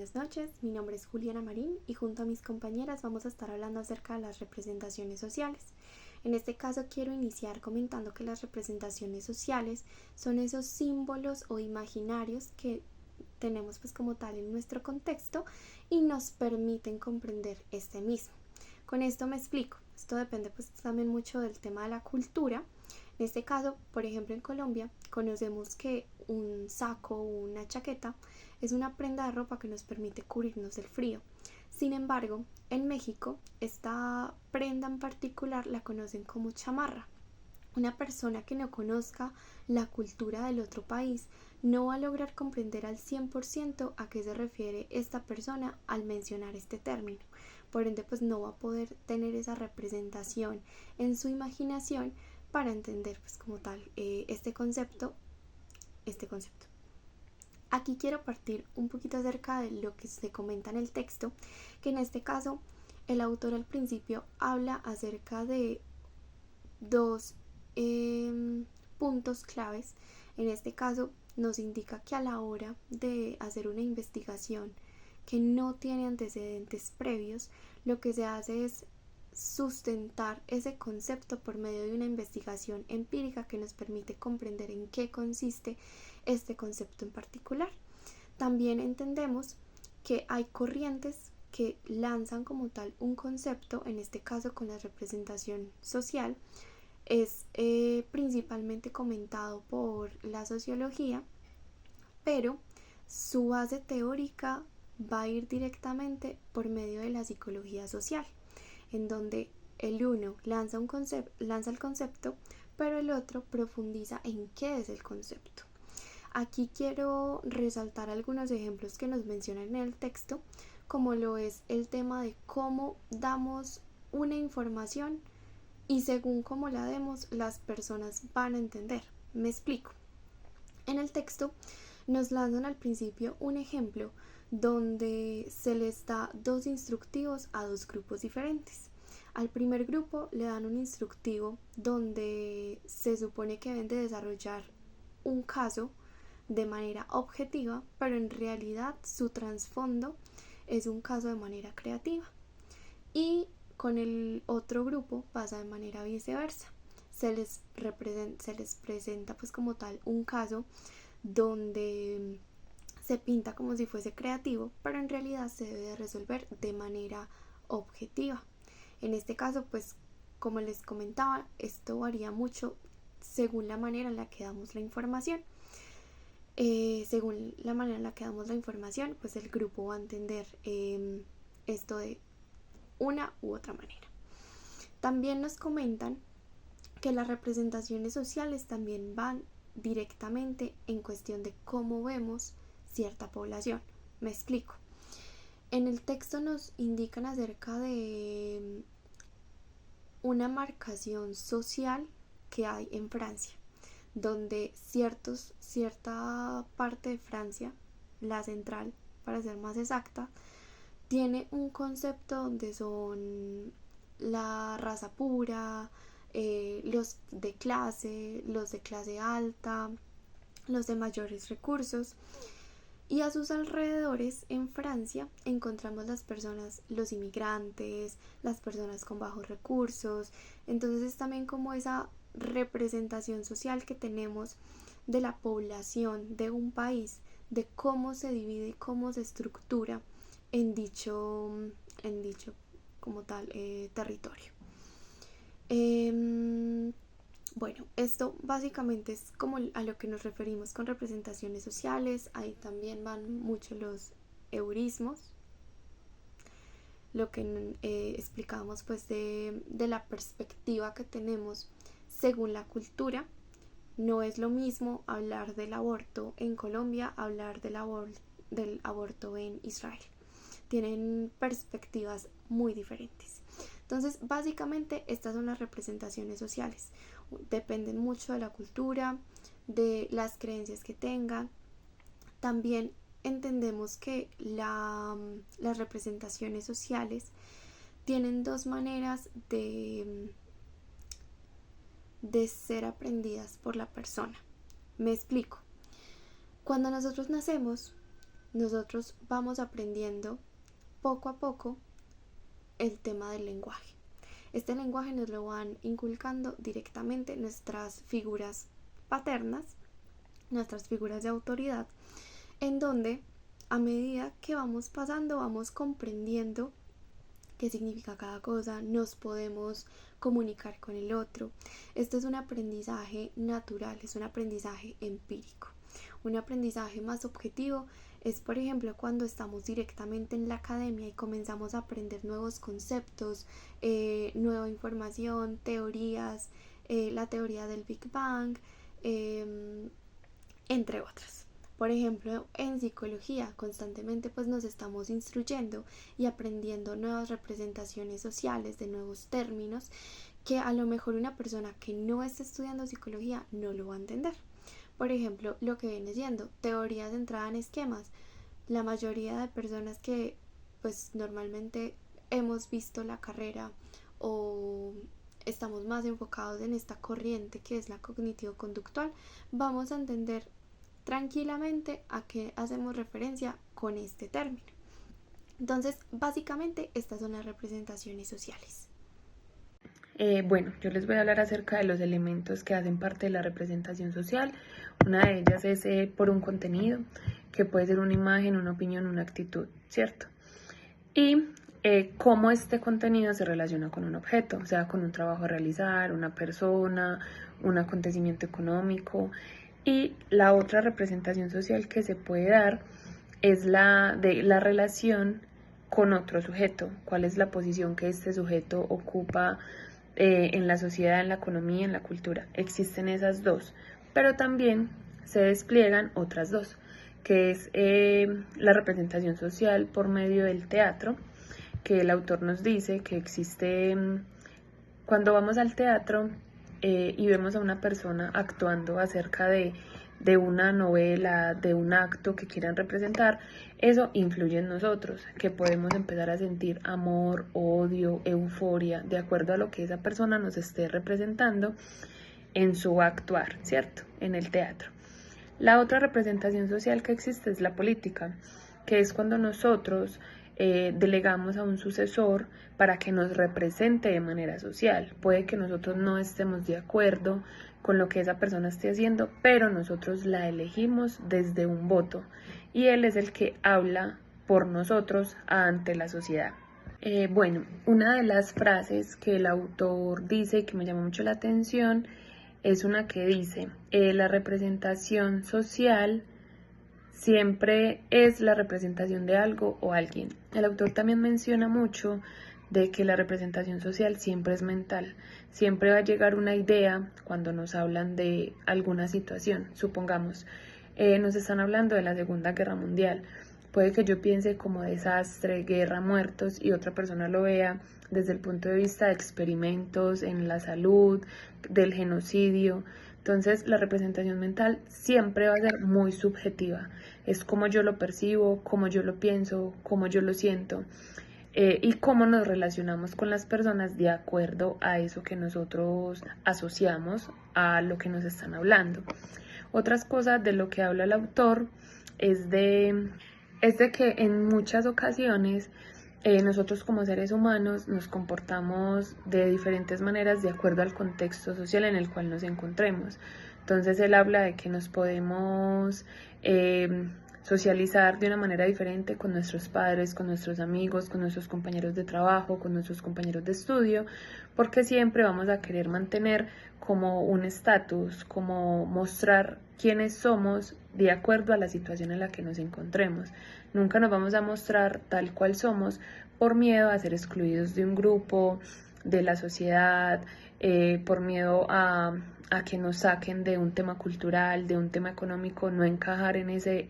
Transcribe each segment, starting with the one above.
buenas noches. Mi nombre es Juliana Marín y junto a mis compañeras vamos a estar hablando acerca de las representaciones sociales. En este caso quiero iniciar comentando que las representaciones sociales son esos símbolos o imaginarios que tenemos pues como tal en nuestro contexto y nos permiten comprender este mismo. Con esto me explico. Esto depende pues también mucho del tema de la cultura. En este caso, por ejemplo, en Colombia conocemos que un saco o una chaqueta es una prenda de ropa que nos permite cubrirnos del frío. Sin embargo, en México, esta prenda en particular la conocen como chamarra. Una persona que no conozca la cultura del otro país no va a lograr comprender al 100% a qué se refiere esta persona al mencionar este término. Por ende, pues no va a poder tener esa representación en su imaginación para entender pues como tal este concepto. Aquí quiero partir un poquito acerca de lo que se comenta en el texto, que en este caso el autor al principio habla acerca de dos puntos claves. En este caso nos indica que a la hora de hacer una investigación que no tiene antecedentes previos, lo que se hace es sustentar ese concepto por medio de una investigación empírica que nos permite comprender en qué consiste este concepto en particular. También entendemos que hay corrientes que lanzan como tal un concepto, en este caso con la representación social, es principalmente comentado por la sociología, pero su base teórica va a ir directamente por medio de la psicología social, en donde el uno lanza el concepto, pero el otro profundiza en qué es el concepto. Aquí quiero resaltar algunos ejemplos que nos mencionan en el texto, como lo es el tema de cómo damos una información y según cómo la demos, las personas van a entender. Me explico. En el texto nos lanzan al principio un ejemplo donde se les da dos instructivos a dos grupos diferentes. Al primer grupo le dan un instructivo donde se supone que deben de desarrollar un caso de manera objetiva, pero en realidad su trasfondo es un caso de manera creativa. Y con el otro grupo pasa de manera viceversa. Se les presenta pues como tal un caso donde se pinta como si fuese creativo, pero en realidad se debe de resolver de manera objetiva. En este caso, pues como les comentaba, esto varía mucho según la manera en la que damos la información. Según la manera en la que damos la información, pues el grupo va a entender esto de una u otra manera. También nos comentan que las representaciones sociales también van directamente en cuestión de cómo vemos cierta población. Me explico. En el texto nos indican acerca de una marcación social que hay en Francia, donde cierta parte de Francia, la central para ser más exacta, tiene un concepto donde son la raza pura, los de clase alta, los de mayores recursos, y a sus alrededores en Francia encontramos las personas, los inmigrantes, las personas con bajos recursos. Entonces es también como esa representación social que tenemos de la población de un país, de cómo se divide, cómo se estructura en dicho como tal territorio. Bueno, esto básicamente es como a lo que nos referimos con representaciones sociales. Ahí también van mucho los eurismos, lo que explicamos pues de la perspectiva que tenemos según la cultura. No es lo mismo hablar del aborto en Colombia, hablar del aborto en Israel. Tienen perspectivas muy diferentes. Entonces, básicamente, estas son las representaciones sociales. Dependen mucho de la cultura, de las creencias que tengan. También entendemos que las representaciones sociales tienen dos maneras de ser aprendidas por la persona. Me explico. Cuando nosotros nacemos, nosotros vamos aprendiendo poco a poco el tema del lenguaje. Este lenguaje nos lo van inculcando directamente nuestras figuras paternas, nuestras figuras de autoridad, en donde a medida que vamos pasando vamos comprendiendo qué significa cada cosa, nos podemos comunicar con el otro. Esto es un aprendizaje natural, es un aprendizaje empírico. Un aprendizaje más objetivo es, por ejemplo, cuando estamos directamente en la academia y comenzamos a aprender nuevos conceptos, nueva información, teorías, la teoría del Big Bang, entre otras. Por ejemplo, en psicología constantemente pues nos estamos instruyendo y aprendiendo nuevas representaciones sociales de nuevos términos que a lo mejor una persona que no esté estudiando psicología no lo va a entender. Por ejemplo, lo que viene siendo teoría centrada en esquemas. La mayoría de personas que pues normalmente hemos visto la carrera o estamos más enfocados en esta corriente que es la cognitivo-conductual, vamos a entender tranquilamente a qué hacemos referencia con este término. Entonces, básicamente, estas son las representaciones sociales. Bueno, yo les voy a hablar acerca de los elementos que hacen parte de la representación social. Una de ellas es por un contenido, que puede ser una imagen, una opinión, una actitud, ¿cierto? Y cómo este contenido se relaciona con un objeto, o sea, con un trabajo a realizar, una persona, un acontecimiento económico. Y la otra representación social que se puede dar es la de la relación con otro sujeto, cuál es la posición que este sujeto ocupa en la sociedad, en la economía, en la cultura. Existen esas dos, pero también se despliegan otras dos, que es la representación social por medio del teatro, que el autor nos dice que existe cuando vamos al teatro y vemos a una persona actuando acerca de una novela, de un acto que quieran representar, eso influye en nosotros, que podemos empezar a sentir amor, odio, euforia, de acuerdo a lo que esa persona nos esté representando en su actuar, ¿cierto? En el teatro. La otra representación social que existe es la política, que es cuando nosotros delegamos a un sucesor para que nos represente de manera social. Puede que nosotros no estemos de acuerdo con lo que esa persona esté haciendo, pero nosotros la elegimos desde un voto y él es el que habla por nosotros ante la sociedad. Bueno, una de las frases que el autor dice y que me llama mucho la atención es una que dice, la representación social siempre es la representación de algo o alguien. El autor también menciona mucho de que la representación social siempre es mental. Siempre va a llegar una idea cuando nos hablan de alguna situación. Supongamos, nos están hablando de la Segunda Guerra Mundial. Puede que yo piense como desastre, guerra, muertos, y otra persona lo vea desde el punto de vista de experimentos en la salud, del genocidio. Entonces, la representación mental siempre va a ser muy subjetiva. Es como yo lo percibo, como yo lo pienso, como yo lo siento. Y cómo nos relacionamos con las personas de acuerdo a eso que nosotros asociamos a lo que nos están hablando. Otras cosas de lo que habla el autor es de que en muchas ocasiones nosotros como seres humanos nos comportamos de diferentes maneras de acuerdo al contexto social en el cual nos encontremos. Entonces él habla de que nos podemos socializar de una manera diferente con nuestros padres, con nuestros amigos, con nuestros compañeros de trabajo, con nuestros compañeros de estudio, porque siempre vamos a querer mantener como un estatus, como mostrar quiénes somos de acuerdo a la situación en la que nos encontremos. Nunca nos vamos a mostrar tal cual somos por miedo a ser excluidos de un grupo, de la sociedad, por miedo a que nos saquen de un tema cultural, de un tema económico, no encajar en ese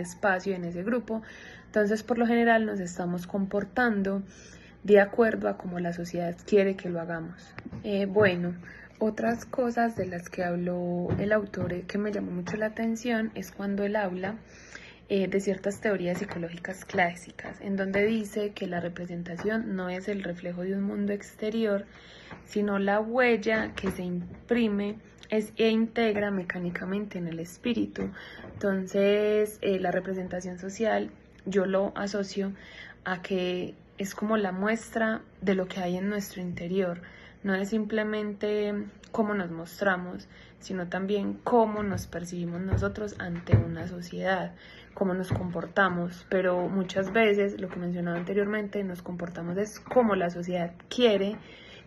espacio, en ese grupo. Entonces, por lo general, nos estamos comportando de acuerdo a cómo la sociedad quiere que lo hagamos. Bueno, otras cosas de las que habló el autor que me llamó mucho la atención es cuando él habla de ciertas teorías psicológicas clásicas, en donde dice que la representación no es el reflejo de un mundo exterior, sino la huella que se imprime e integra mecánicamente en el espíritu. Entonces, la representación social yo lo asocio a que es como la muestra de lo que hay en nuestro interior. No es simplemente cómo nos mostramos, sino también cómo nos percibimos nosotros ante una sociedad, cómo nos comportamos, pero muchas veces, lo que mencionaba anteriormente, nos comportamos es como la sociedad quiere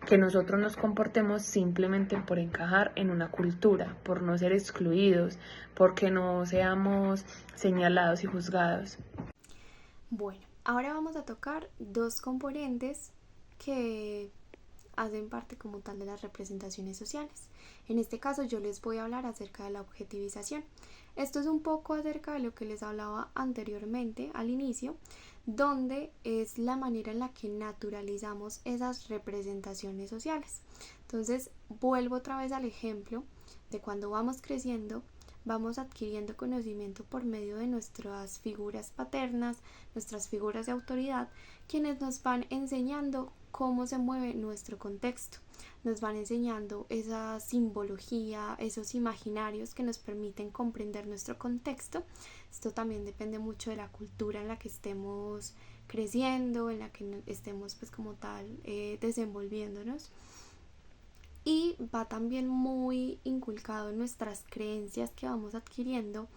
que nosotros nos comportemos simplemente por encajar en una cultura, por no ser excluidos, porque no seamos señalados y juzgados. Bueno, ahora vamos a tocar dos componentes que hacen parte como tal de las representaciones sociales. En este caso yo les voy a hablar acerca de la objetivización. Esto es un poco acerca de lo que les hablaba anteriormente al inicio, donde es la manera en la que naturalizamos esas representaciones sociales. Entonces vuelvo otra vez al ejemplo de cuando vamos creciendo, vamos adquiriendo conocimiento por medio de nuestras figuras paternas, nuestras figuras de autoridad, quienes nos van enseñando cómo se mueve nuestro contexto, nos van enseñando esa simbología, esos imaginarios que nos permiten comprender nuestro contexto. Esto también depende mucho de la cultura en la que estemos creciendo, en la que estemos pues como tal desenvolviéndonos. Y va también muy inculcado en nuestras creencias que vamos adquiriendo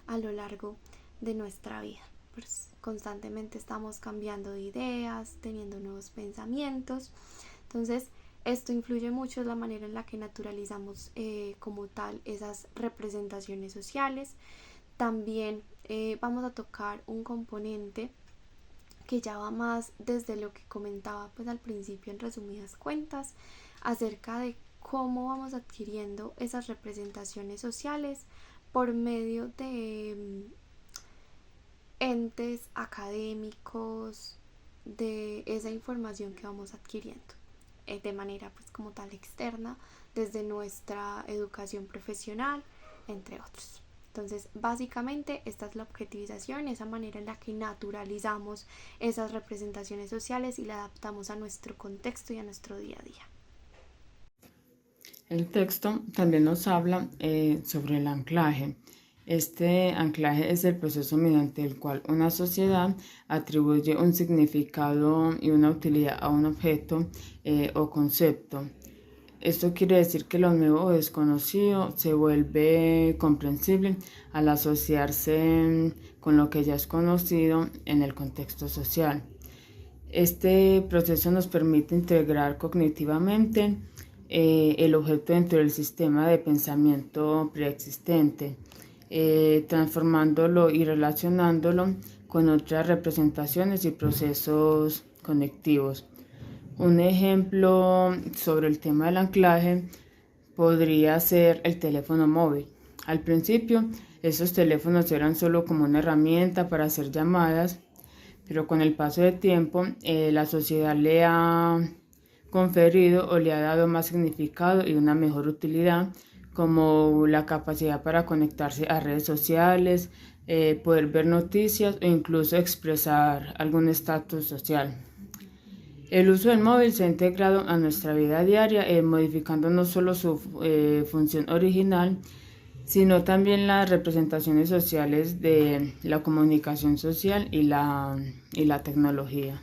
a lo largo de nuestra vida. Pues constantemente estamos cambiando de ideas, teniendo nuevos pensamientos. Entonces, esto influye mucho en la manera en la que naturalizamos como tal esas representaciones sociales. También vamos a tocar un componente que ya va más desde lo que comentaba pues al principio en resumidas cuentas, acerca de cómo vamos adquiriendo esas representaciones sociales por medio de entes académicos, de esa información que vamos adquiriendo de manera pues como tal externa, desde nuestra educación profesional, entre otros. Entonces, básicamente, esta es la objetivización, esa manera en la que naturalizamos esas representaciones sociales y la adaptamos a nuestro contexto y a nuestro día a día. El texto también nos habla sobre el anclaje. Este anclaje es el proceso mediante el cual una sociedad atribuye un significado y una utilidad a un objeto o concepto. Esto quiere decir que lo nuevo o desconocido se vuelve comprensible al asociarse con lo que ya es conocido en el contexto social. Este proceso nos permite integrar cognitivamente el objeto dentro del sistema de pensamiento preexistente, transformándolo y relacionándolo con otras representaciones y procesos conectivos. Un ejemplo sobre el tema del anclaje podría ser el teléfono móvil. Al principio, esos teléfonos eran solo como una herramienta para hacer llamadas, pero con el paso del tiempo, la sociedad le ha conferido o le ha dado más significado y una mejor utilidad, como la capacidad para conectarse a redes sociales, poder ver noticias o incluso expresar algún estatus social. El uso del móvil se ha integrado a nuestra vida diaria, modificando no solo su función original, sino también las representaciones sociales de la comunicación social y la tecnología.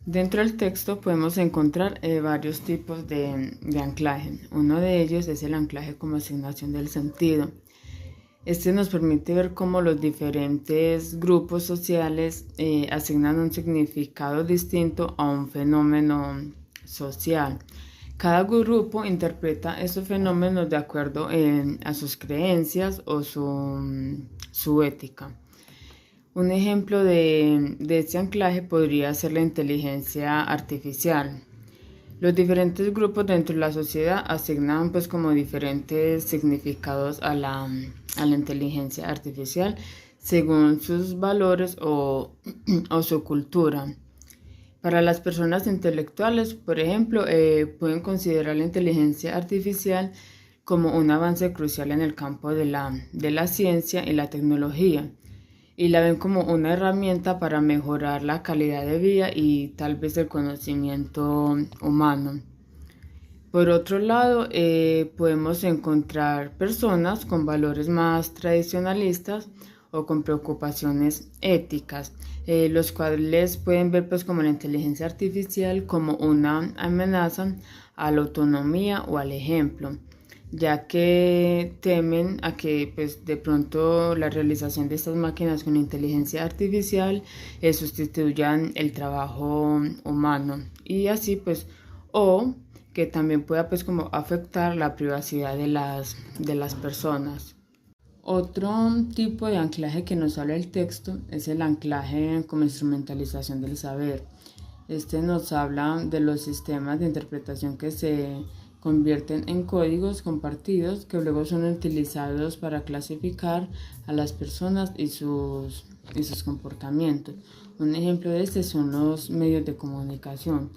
Dentro del texto podemos encontrar varios tipos de anclaje. Uno de ellos es el anclaje como asignación del sentido. Este nos permite ver cómo los diferentes grupos sociales asignan un significado distinto a un fenómeno social. Cada grupo interpreta estos fenómenos de acuerdo a sus creencias o su ética. Un ejemplo de este anclaje podría ser la inteligencia artificial. Los diferentes grupos dentro de la sociedad asignan pues como diferentes significados a la inteligencia artificial según sus valores o su cultura. Para las personas intelectuales, por ejemplo, pueden considerar la inteligencia artificial como un avance crucial en el campo de la ciencia y la tecnología, y la ven como una herramienta para mejorar la calidad de vida y tal vez el conocimiento humano. Por otro lado, podemos encontrar personas con valores más tradicionalistas o con preocupaciones éticas, los cuales pueden ver pues como la inteligencia artificial como una amenaza a la autonomía o al ejemplo, ya que temen a que pues de pronto la realización de estas máquinas con inteligencia artificial sustituyan el trabajo humano y así pues o que también pueda pues como afectar la privacidad de las personas. Otro tipo de anclaje que nos habla el texto es el anclaje como instrumentalización del saber. Este nos habla de los sistemas de interpretación que se convierten en códigos compartidos que luego son utilizados para clasificar a las personas y sus comportamientos. Un ejemplo de este son los medios de comunicación.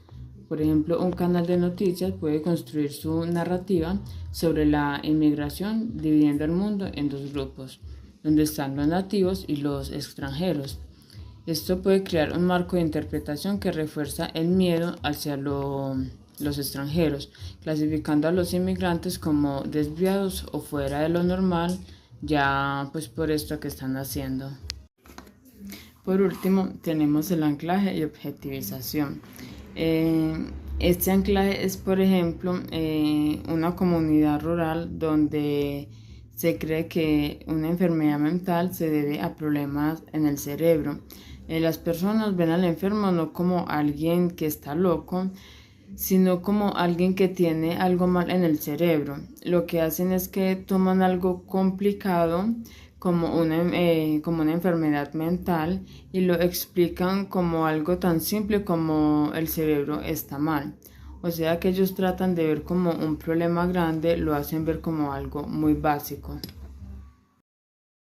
Por ejemplo, un canal de noticias puede construir su narrativa sobre la inmigración dividiendo el mundo en dos grupos, donde están los nativos y los extranjeros. Esto puede crear un marco de interpretación que refuerza el miedo hacia los extranjeros, clasificando a los inmigrantes como desviados o fuera de lo normal, ya pues por esto que están haciendo. Por último, tenemos el anclaje y objetivización. Este anclaje es, por ejemplo, una comunidad rural donde se cree que una enfermedad mental se debe a problemas en el cerebro. Las personas ven al enfermo no como alguien que está loco, sino como alguien que tiene algo mal en el cerebro. Lo que hacen es que toman algo complicado como una enfermedad mental y lo explican como algo tan simple como el cerebro está mal. O sea que ellos tratan de ver como un problema grande, lo hacen ver como algo muy básico.